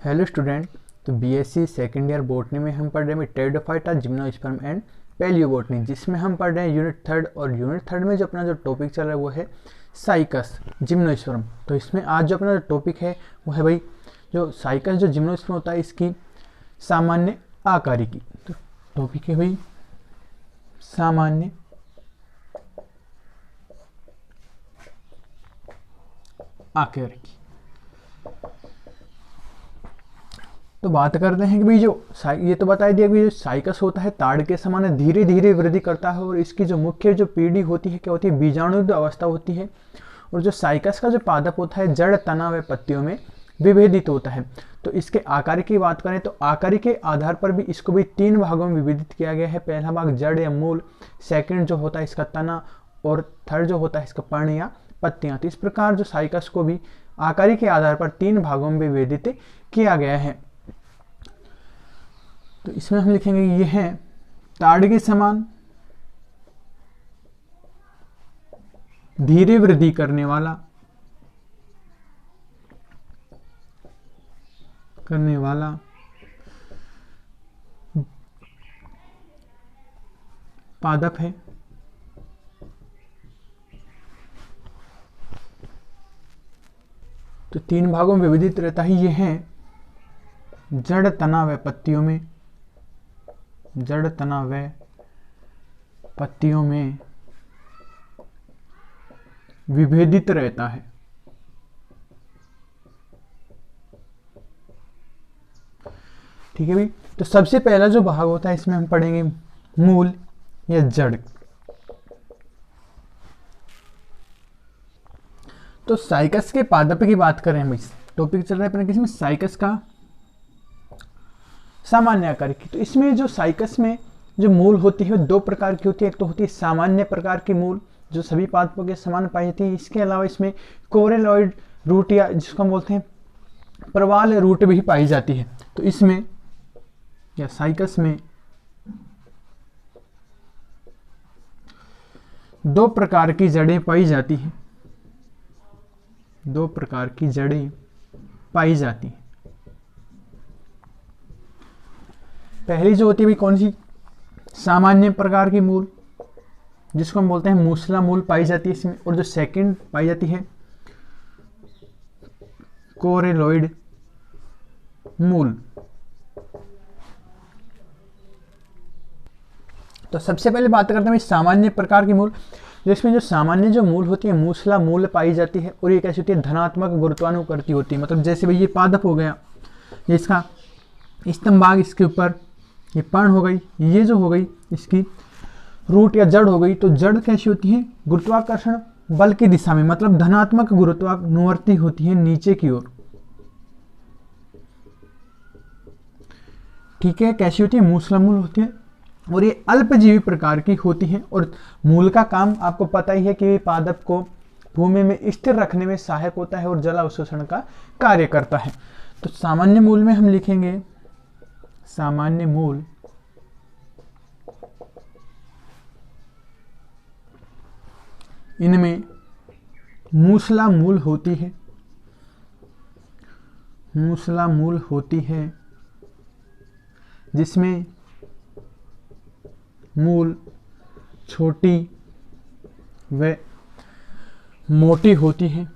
Hello student. तो BSc second year botany में हम पढ़ रहे हैं टेरिडोफाइटा, जिम्नोस्पर्म एंड पैलियोबॉटनी, जिसमें हम पढ़ रहे हैं यूनिट थर्ड। और यूनिट थर्ड में जो अपना जो टॉपिक चल रहा है वो है साइकस जिम्नोस्पर्म। तो इसमें आज जो अपना जो टॉपिक है वो है भाई जो साइकस जो जिम्नोस्पर्म होता है इसकी सामान्य आकारिकी। तो टॉपिक है भाई सामान्य आकारिकी। तो बात करते हैं कि भाई जो ये तो बताया दिया कि जो साइकस होता है ताड़ के समान धीरे धीरे वृद्धि करता है, और इसकी जो मुख्य जो पीढ़ी होती है क्या होती है, बीजाणुयुक्त अवस्था होती है। और जो साइकस का जो पादप होता है जड़, तना व पत्तियों में विभेदित होता है। तो इसके आकार की बात करें तो आकार के आधार पर भी इसको भी तीन भागों में विभेदित किया गया है। पहला भाग जड़ या मूल, सेकंड जो होता है इसका तना, और थर्ड जो होता है इसका पर्ण या पत्तियां। तो इस प्रकार जो साइकस को भी आकार के आधार पर तीन भागों में विभेदित किया गया है। तो इसमें हम लिखेंगे ये है ताड़ के समान धीरे वृद्धि करने वाला पादप है। तो तीन भागों में विभेदित रहता है। ये है जड़, तना व पत्तियों में, जड़, तना व पत्तियों में विभेदित रहता है। ठीक है भाई। तो सबसे पहला जो भाग होता है इसमें हम पढ़ेंगे मूल या जड़। तो साइकस के पादप की बात करें हम, इस टॉपिक चल रहा है अपने किसी में साइकस का सामान्य आकार की। तो इसमें जो साइकस में जो मूल होती है वो दो प्रकार की होती है। एक तो होती है सामान्य प्रकार की मूल जो सभी पादपों के समान पाई जाती है। इसके अलावा इसमें कोरेलॉइड रूट या जिसको हम बोलते हैं प्रवाल रूट भी पाई जाती है। तो इसमें या साइकस में दो प्रकार की जड़ें पाई जाती हैं, दो प्रकार की जड़ें पाई जाती हैं। पहली जो होती है भाई कौन सी, सामान्य प्रकार की मूल जिसको हम बोलते हैं मूसला मूल पाई जाती है इसमें। और जो सेकंड पाई जाती है कोरेलॉइड मूल। तो सबसे पहले बात करते हैं सामान्य प्रकार की मूल, जिसमें जो सामान्य जो मूल होती है मूसला मूल पाई जाती है। और ये कैसी होती है, धनात्मक गुरुत्वानुवर्ती होती है। मतलब जैसे भाई ये पादप हो गया, ये इसका स्तंभाग, इसके ऊपर ये पर्ण हो गई, ये जो हो गई इसकी रूट या जड़ हो गई। तो जड़ कैसी होती है, गुरुत्वाकर्षण बल की दिशा में, मतलब धनात्मक गुरुत्वानुवर्ती होती है नीचे की ओर। ठीक है, कैसी होती है, मूसला मूल होती है। और ये अल्पजीवी प्रकार की होती है। और मूल का काम आपको पता ही है कि पादप को भूमि में स्थिर रखने में सहायक होता है और जल अवशोषण का कार्य करता है। तो सामान्य मूल में हम लिखेंगे सामान्य मूल इनमें मूसला मूल होती है, मूसला मूल होती है, जिसमें मूल छोटी व मोटी होती है,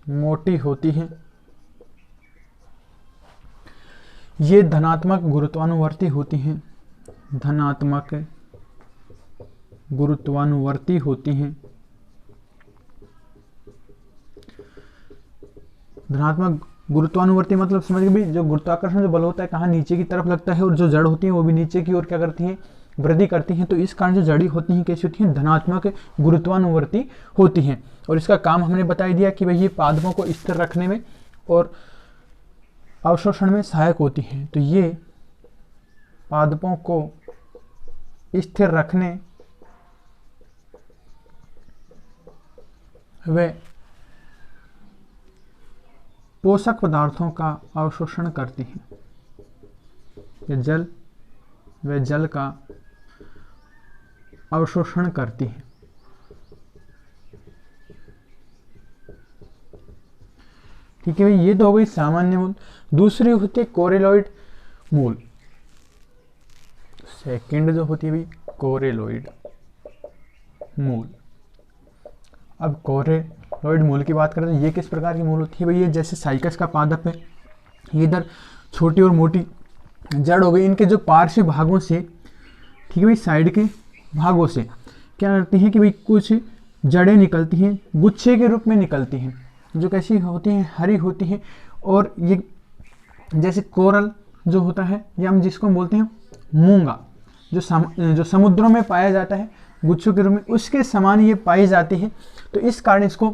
मोटी होती है। ये धनात्मक गुरुत्वानुवर्ती होती हैं, धनात्मक गुरुत्वानुवर्ती होती हैं। धनात्मक गुरुत्वानुवर्ती मतलब समझ गए भी, जो गुरुत्वाकर्षण जो बल होता है कहाँ, नीचे की तरफ लगता है। और जो जड़ होती है वो भी नीचे की ओर क्या करती हैं, वृद्धि करती हैं। तो इस कारण जो जड़ी होती हैं कैसी होती हैं, धनात्मक गुरुत्वानुवर्ती होती हैं। और इसका काम हमने बता दिया कि भाई ये पादपों को स्थिर रखने में और अवशोषण में सहायक होती हैं। तो ये पादपों को स्थिर रखने व पोषक पदार्थों का अवशोषण करती हैं। ये जल व जल का अवशोषण करती है। ठीक है भाई, ये तो हो गई सामान्य मूल। दूसरी होती है कोरेलॉइड मूल। सेकंड जो होती है भाई कोरेलॉइड मूल। अब कोरेलॉइड मूल की बात करें तो ये किस प्रकार की मूल होती है भाई, ये जैसे साइकस का पादप है, ये इधर छोटी और मोटी जड़ हो गई, इनके जो पार्श्व भागों से, ठीक है भाई, साइड के भागों से क्या करती हैं कि भाई कुछ जड़ें निकलती हैं, गुच्छे के रूप में निकलती हैं, जो कैसी होती हैं, हरी होती हैं। और ये जैसे कोरल जो होता है, या हम जिसको हम बोलते हैं मूंगा, जो समुद्रों में पाया जाता है गुच्छों के रूप में, उसके समान ये पाई जाती है। तो इस कारण इसको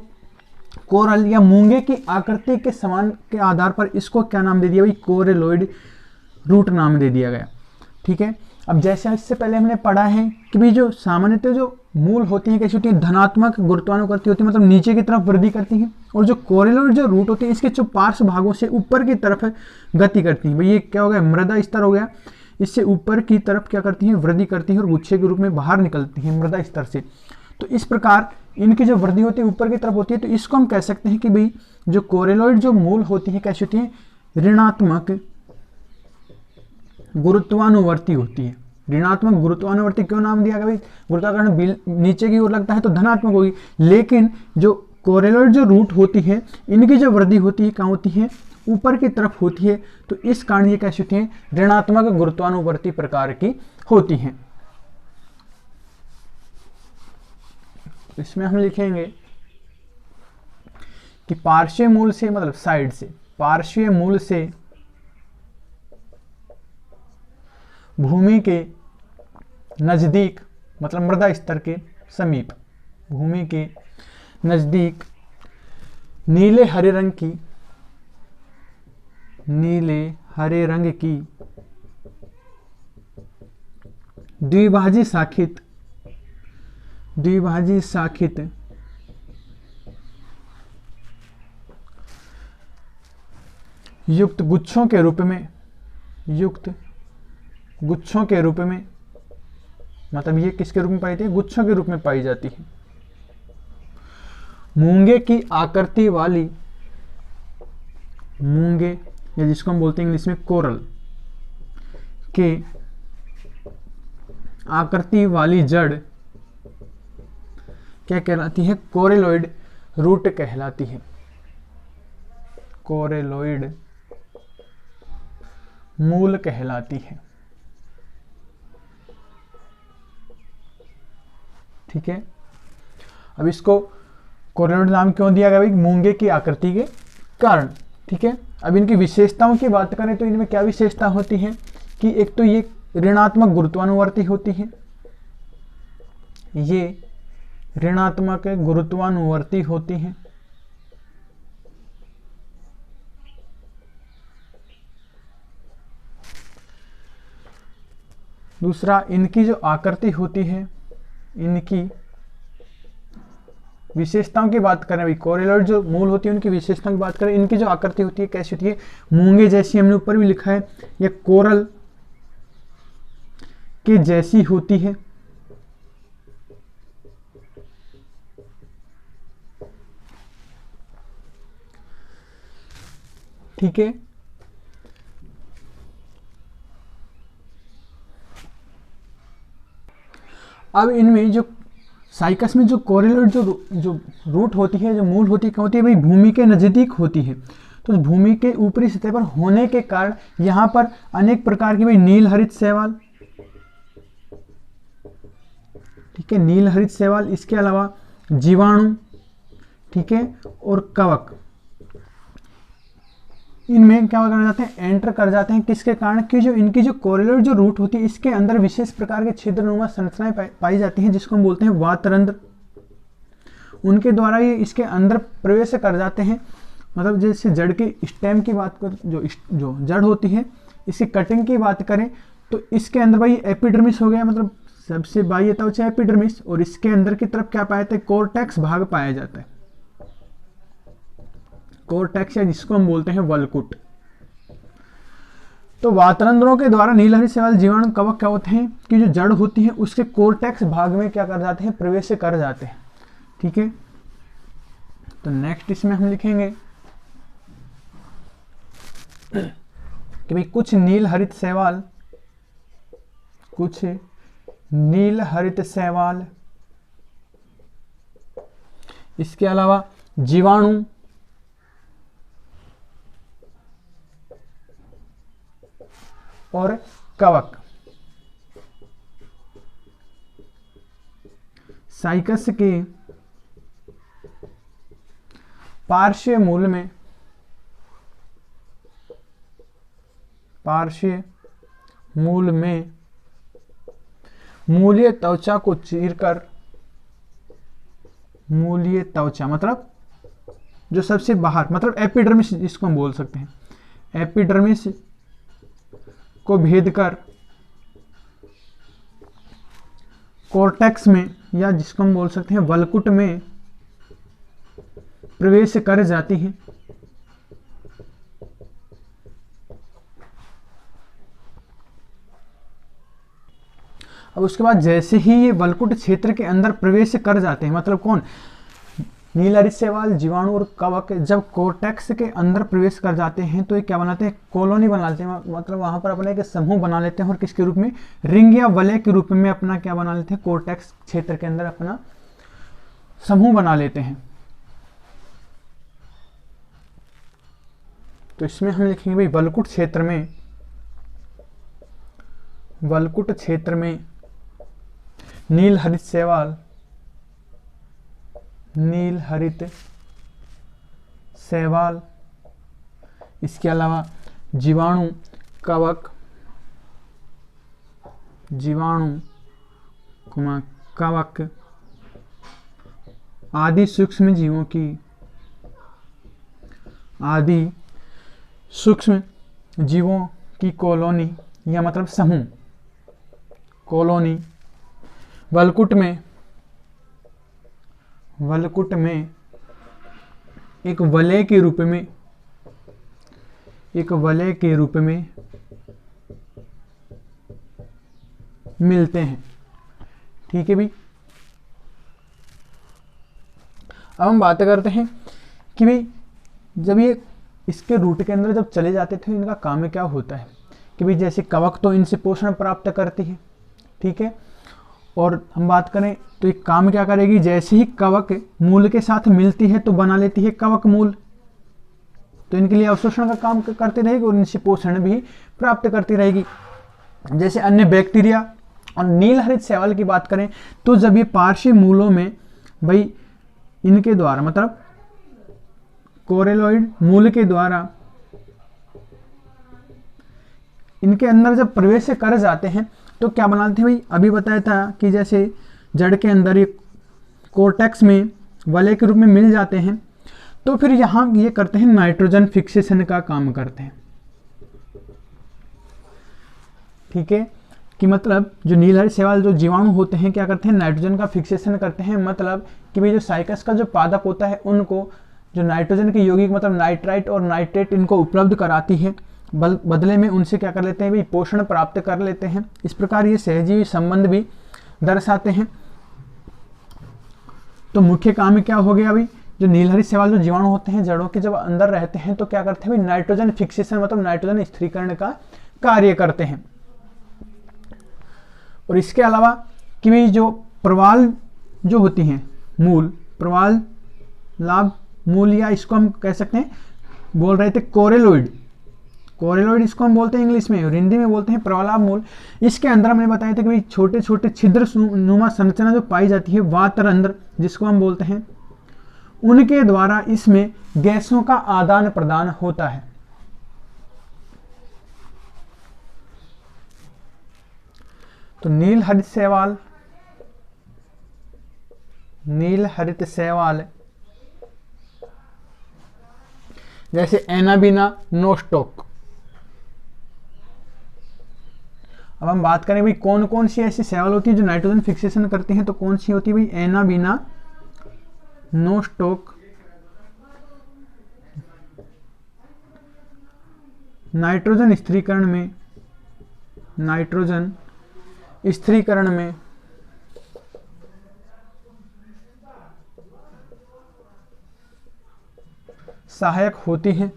कोरल या मूंगे की आकृति के समान के आधार पर इसको क्या नाम दे दिया भाई, कोरेलॉइड रूट नाम दे दिया गया। ठीक है, अब जैसे इससे पहले हमने पढ़ा है कि भाई जो सामान्यतः जो मूल होती हैं कैसी होती है, धनात्मक गुरुत्वानुवर्ती होती है, मतलब नीचे की तरफ वृद्धि करती हैं। और जो कोरेलॉइड जो रूट होती है इसके जो पार्श्व भागों से ऊपर की तरफ गति करती हैं। भाई ये क्या हो गया, मृदा स्तर हो गया, इससे ऊपर की तरफ क्या करती हैं, वृद्धि करती हैं और गुच्छे के रूप में बाहर निकलती हैं मृदा स्तर से। तो इस प्रकार इनकी जो वृद्धि होती है ऊपर की तरफ होती है। तो इसको हम कह सकते हैं कि भाई जो कोरेलॉइड जो मूल होती है कैसी होती है, ऋणात्मक गुरुत्वानुवर्ती होती है। ऋणात्मक गुरुत्वानुवर्ती क्यों नाम दिया गया भाई, गुरुत्वाकर्षण नीचे की ओर लगता है तो धनात्मक होगी, लेकिन जो कोरेलॉइड जो रूट होती है इनकी जो वृद्धि होती है कहाँ होती है, ऊपर की तरफ होती है। तो इस कारण ये कैसी होती है, ऋणात्मक गुरुत्वानुवर्ती प्रकार की होती हैं। इसमें हम लिखेंगे कि पार्श्व मूल से मतलब साइड से, पार्श्व मूल से भूमि के नजदीक मतलब मृदा स्तर के समीप, भूमि के नजदीक नीले हरे रंग की, नीले हरे रंग की द्विभाजी शाखित, द्विभाजी शाखित युक्त गुच्छों के रूप में, युक्त गुच्छों के रूप में, मतलब ये किसके रूप में पाई जाती है, गुच्छों के रूप में पाई जाती है। मूंगे की आकृति वाली, मूंगे या जिसको हम बोलते हैं इंग्लिश में कोरल के आकृति वाली जड़ क्या कहलाती है, कोरेलॉइड रूट कहलाती है। कोरेलॉइड मूल कहलाती है। ठीक है, अब इसको कोरेलॉइड नाम क्यों दिया गया भाई, मूंगे की आकृति के कारण। ठीक है, अब इनकी विशेषताओं की बात करें तो इनमें क्या विशेषता होती है कि एक तो ये ऋणात्मक गुरुत्वानुवर्ती होती है, ये ऋणात्मक गुरुत्वानुवर्ती होती हैं। दूसरा, इनकी जो आकृति होती है, इनकी विशेषताओं की बात करें भाई, कोरेलॉइड जो मूल होती है उनकी विशेषताओं की बात करें, इनकी जो आकृति होती है कैसी होती है, मूंगे जैसी, हमने ऊपर भी लिखा है, या कोरल के जैसी होती है। ठीक है, अब इनमें जो साइकस में जो कोरेलॉइड जो रूट होती है, जो मूल होती है, क्या होती है भाई, भूमि के नज़दीक होती है। तो भूमि के ऊपरी सतह पर होने के कारण यहाँ पर अनेक प्रकार की भाई नील हरित शैवाल, ठीक है, नील हरित शैवाल, इसके अलावा जीवाणु, ठीक है, और कवक, इनमें क्या कर जाते हैं, एंटर कर जाते हैं। किसके कारण कि जो इनकी जो कोरेलॉइड जो रूट होती है इसके अंदर विशेष प्रकार के छिद्रनुमा संरचनाएं पाई जाती हैं, जिसको हम बोलते हैं वातरंध्र। उनके द्वारा ये इसके अंदर प्रवेश कर जाते हैं। मतलब जैसे जड़ की स्टेम की बात कर, जो जड़ होती है इसकी कटिंग की बात करें तो इसके अंदर भाई एपिडर्मिस हो गया, मतलब सबसे बाह्य त्वचा एपिडर्मिस, और इसके अंदर की तरफ क्या पाया जाता है, कोर्टेक्स भाग पाया जाता है, कोर्टेक्स, या जिसको हम बोलते हैं वल्कुट। तो वातरंध्रों के द्वारा नीलहरी शैवाल, जीवाणु, कवक क्या होते हैं कि जो जड़ होती है उसके कोर्टेक्स भाग में क्या कर जाते हैं, प्रवेश कर जाते हैं। ठीक है, तो नेक्स्ट इसमें हम लिखेंगे कि भाई कुछ नील हरित शैवाल, कुछ नील हरित शैवाल, इसके अलावा जीवाणु और कवक साइकस के पार्श्व मूल में, पार्श्व मूल में मूलीय त्वचा को चीरकर, मूलीय त्वचा मतलब जो सबसे बाहर, मतलब एपिडर्मिस जिसको हम बोल सकते हैं, एपिडर्मिस को भेद कर कोर्टेक्स में, या जिसको हम बोल सकते हैं वलकुट में प्रवेश कर जाती है। अब उसके बाद जैसे ही ये वलकुट क्षेत्र के अंदर प्रवेश कर जाते हैं, मतलब कौन, नील हरित शैवाल, जीवाणु और कवक, जब कोर्टेक्स के अंदर प्रवेश कर जाते हैं तो ये क्या बनाते हैं, कॉलोनी बना लेते हैं, मतलब वहां पर अपने एक समूह बना लेते हैं, और किसके रूप में, रिंग या वलय के रूप में अपना क्या बना लेते हैं, कोर्टेक्स क्षेत्र के अंदर अपना समूह बना लेते हैं। तो इसमें हम लिखेंगे भाई वलकुट क्षेत्र में, वलकुट क्षेत्र में नील हरित शैवाल, नील हरित शैवाल, इसके अलावा जीवाणु, कवक, जीवाणु कवक आदि सूक्ष्म जीवों की, आदि सूक्ष्म जीवों की कॉलोनी या मतलब समूह, कॉलोनी वलकुट में, वलकुट में एक वलय के रूप में, एक वलय के रूप में मिलते हैं। ठीक है भाई। अब हम बात करते हैं कि भाई जब ये इसके रूट के अंदर जब चले जाते थे इनका काम क्या होता है, कि भाई जैसे कवक तो इनसे पोषण प्राप्त करती है, ठीक है, और हम बात करें तो एक काम क्या करेगी, जैसे ही कवक मूल के साथ मिलती है तो बना लेती है कवक मूल, तो इनके लिए अवशोषण का काम करती रहेगी और इनसे पोषण भी प्राप्त करती रहेगी। जैसे अन्य बैक्टीरिया और नील हरित शैवाल की बात करें तो जब ये पार्श्व मूलों में भाई इनके द्वारा, मतलब कोरेलॉइड मूल के द्वारा इनके अंदर जब प्रवेश कर जाते हैं तो क्या बनाते हैं भाई, अभी बताया था कि जैसे जड़ के अंदर ये कोर्टेक्स में वलय के रूप में मिल जाते हैं, तो फिर यहाँ ये करते हैं नाइट्रोजन फिक्सेशन का काम करते हैं। ठीक है, कि मतलब जो नील हरित शैवाल जो जीवाणु होते हैं क्या करते हैं, नाइट्रोजन का फिक्सेशन करते हैं, मतलब कि भाई जो साइकस का जो पादप होता है उनको जो नाइट्रोजन के यौगिक मतलब नाइट्राइट और नाइट्रेट इनको उपलब्ध कराती है, बदले में उनसे क्या कर लेते हैं भाई, पोषण प्राप्त कर लेते हैं। इस प्रकार ये सहजीवी संबंध भी दर्शाते हैं। तो मुख्य काम क्या हो गया भाई, जो नील हरित शैवाल जो जीवाणु होते हैं जड़ों के जब अंदर रहते हैं तो क्या करते हैं भाई, नाइट्रोजन फिक्सेशन मतलब नाइट्रोजन स्थिरीकरण का कार्य करते हैं। और इसके अलावा कि भाई जो प्रवाल जो होती हैं मूल, प्रवाल लाभ मूल, या इसको हम कह सकते हैं, बोल रहे थे कोरेलॉइड, कोरेलॉइड इसको हम बोलते हैं इंग्लिश में, और हिंदी में बोलते हैं प्रवालाभ मूल। इसके अंदर हमने बताया था कि भाई छोटे छोटे छिद्र नुमा संरचना जो पाई जाती है वातरंध्र जिसको हम बोलते हैं, उनके द्वारा इसमें गैसों का आदान प्रदान होता है। तो नील हरित शैवाल, नील हरित शैवाल जैसे एनाबीना नोस्टोक। अब हम बात करें भाई कौन कौन सी ऐसी शैवाल होती है जो नाइट्रोजन फिक्सेशन करती हैं, तो कौन सी होती है भाई, एनाबीना नोस्टोक नाइट्रोजन स्थिरीकरण में, नाइट्रोजन स्थिरीकरण में सहायक होती है।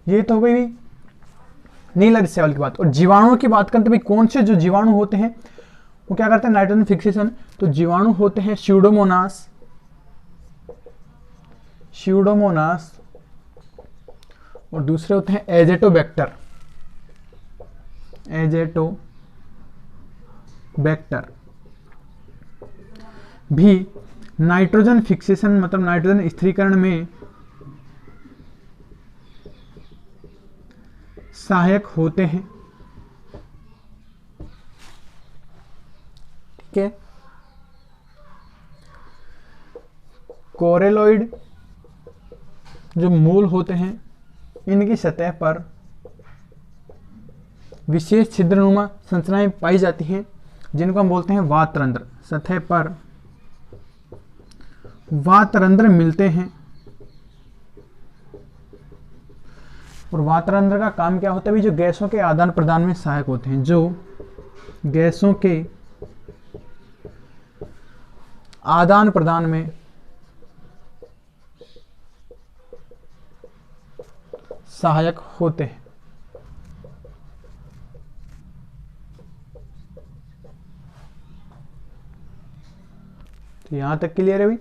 ये तो हो गई भी नीला रिसेवल की बात। और जीवाणुओं की बात करते भाई कौन से जो जीवाणु होते हैं वो क्या करते हैं नाइट्रोजन फिक्सेशन। तो जीवाणु होते हैं स्यूडोमोनास, स्यूडोमोनास, और दूसरे होते हैं एजेटोबैक्टर, एजेटोबैक्टर भी नाइट्रोजन फिक्सेशन मतलब नाइट्रोजन स्थिरीकरण में सहायक होते हैं। ठीक है। कोरेलॉइड जो मूल होते हैं इनकी सतह पर विशेष छिद्रनुमा संरचनाएं पाई जाती हैं जिनको हम बोलते हैं वातरंध्र। सतह पर वातरंध्र मिलते हैं और वातरंध्र का काम क्या होता है भी जो गैसों के आदान प्रदान में सहायक होते हैं, जो गैसों के आदान प्रदान में सहायक होते हैं। तो यहां तक क्लियर है भाई।